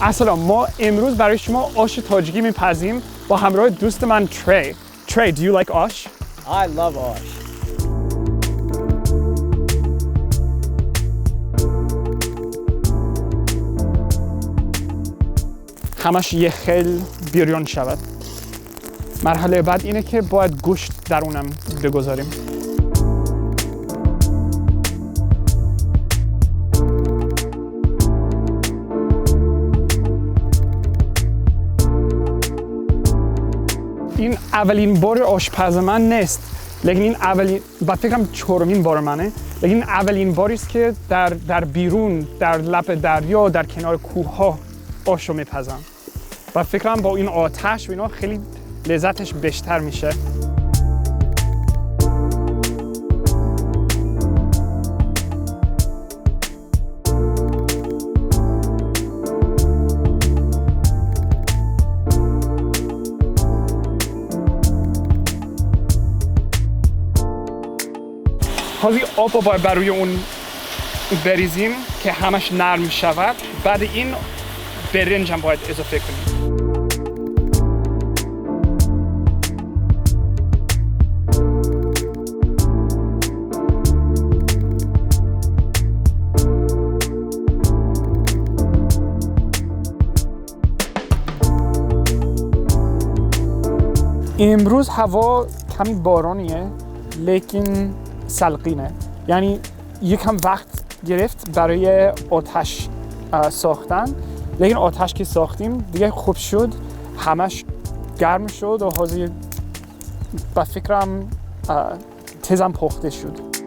السلام، ما امروز برای شما آش تاجیکی میپزیم با همراه دوست من تری. Trey, do you like آش؟ I love osh. همش یه خیل بیریون شود. مرحله بعد اینه که باید گوشت در اونم بگذاریم. این اولین بار آشپز من نیست، لیکن این اولین با فکرم چهارمین بار منه، لیکن این اولین باری است که در بیرون، در لب دریا، در کنار کوه ها آش رو میپزم. و فکرم با این آتش و اینا خیلی لذتش بیشتر میشه. حالا آب رو باید بروی اون بریزیم که همش نرم شود. بعد این برنج هم باید اضافه کنیم. امروز هوا کمی بارانیه، لیکن سلقینه. یعنی یکم وقت گرفت برای آتش ساختن، لیکن آتش که ساختیم دیگه خوب شد، همش گرم شد و حاضر با فکرم تیزم پخته شد.